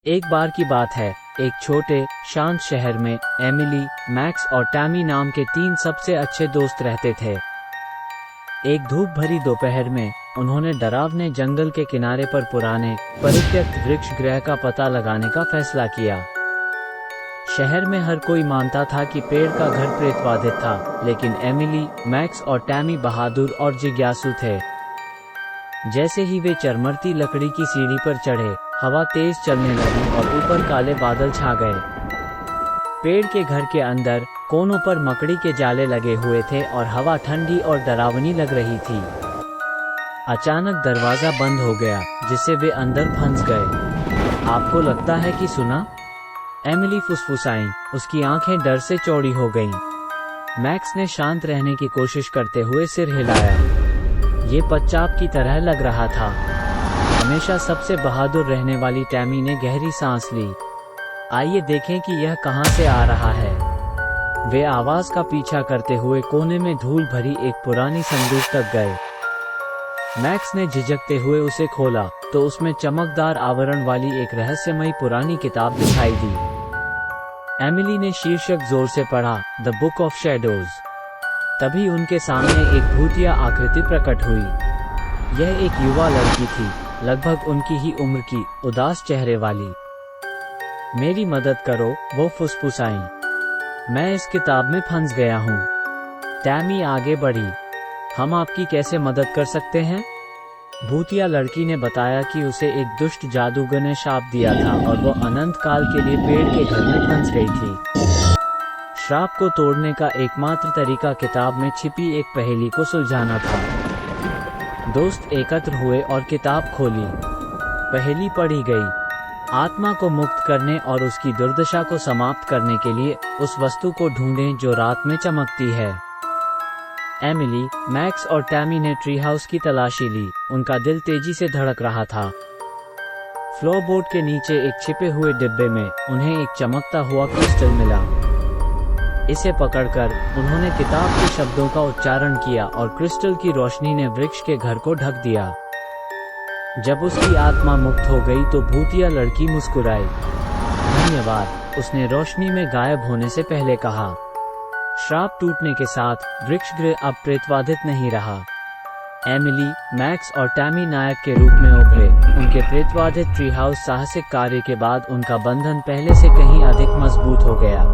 एक बार की बात है, एक छोटे शांत शहर में एमिली, मैक्स और टैमी नाम के 3 सबसे अच्छे दोस्त रहते थे। एक धूप भरी दोपहर में उन्होंने डरावने जंगल के किनारे पर पुराने परित्यक्त वृक्ष गृह का पता लगाने का फैसला किया। शहर में हर कोई मानता था कि पेड़ का घर प्रेतबाधित था, लेकिन एमिली, मैक्स और टैमी बहादुर और जिज्ञासु थे। जैसे ही वे चरमरती लकड़ी की सीढ़ी पर चढ़े, हवा तेज चलने लगी और ऊपर काले बादल छा गए। पेड़ के घर के अंदर कोनों पर मकड़ी के जाले लगे हुए थे और हवा ठंडी और डरावनी लग रही थी। अचानक दरवाजा बंद हो गया, जिससे वे अंदर फंस गए। आपको लगता है कि सुना? एमिली फुसफुसाई, उसकी आंखें डर से चौड़ी हो गईं। मैक्स ने शांत रहने की कोशिश करते हुए सिर हिलाया। ये पच्चाप की तरह लग रहा था। हमेशा सबसे बहादुर रहने वाली टैमी ने गहरी सांस ली। आइए देखें कि यह कहां से आ रहा है। वे आवाज का पीछा करते हुए कोने में धूल भरी एक पुरानी संदूक तक गए। मैक्स ने झिझकते हुए उसे खोला तो उसमें चमकदार आवरण वाली एक रहस्यमयी पुरानी किताब दिखाई दी। एमिली ने शीर्षक जोर से पढ़ा, द बुक ऑफ शैडोज। तभी उनके सामने एक भूतिया आकृति प्रकट हुई। यह एक युवा लड़की थी, लगभग उनकी ही उम्र की, उदास चेहरे वाली। मेरी मदद करो, वो फुसफुसाई। मैं इस किताब में फंस गया हूँ। टैमी आगे बढ़ी। हम आपकी कैसे मदद कर सकते हैं? भूतिया लड़की ने बताया कि उसे एक दुष्ट जादूगर ने शाप दिया था और वो अनंत काल के लिए पेड़ के घर में फंस गई थी। श्राप को तोड़ने का एकमात्र तरीका किताब में छिपी एक पहेली को सुलझाना था। दोस्त एकत्र हुए और किताब खोली। पहेली पढ़ी गई। आत्मा को मुक्त करने और उसकी दुर्दशा को समाप्त करने के लिए उस वस्तु को ढूंढें जो रात में चमकती है। एमिली, मैक्स और टैमी ने ट्री हाउस की तलाशी ली। उनका दिल तेजी से धड़क रहा था। फ्लोरबोर्ड के नीचे एक छिपे हुए डिब्बे में उन्हें एक चमकता हुआ क्रिस्टल मिला। इसे पकड़कर उन्होंने किताब के शब्दों का उच्चारण किया और क्रिस्टल की रोशनी ने वृक्ष के घर को ढक दिया। जब उसकी आत्मा मुक्त हो गई तो भूतिया लड़की मुस्कुराई। धन्यवाद, उसने रोशनी में गायब होने से पहले कहा। श्राप टूटने के साथ वृक्ष गृह अब प्रेतबाधित नहीं रहा। एमिली, मैक्स और टैमी नायक के रूप में उभरे। उनके प्रेतबाधित ट्री हाउस साहसिक कार्य के बाद उनका बंधन पहले से कहीं अधिक मजबूत हो गया।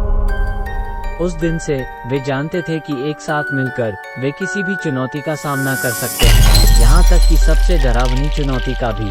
उस दिन से वे जानते थे कि एक साथ मिलकर वे किसी भी चुनौती का सामना कर सकते हैं, यहाँ तक कि सबसे डरावनी चुनौती का भी।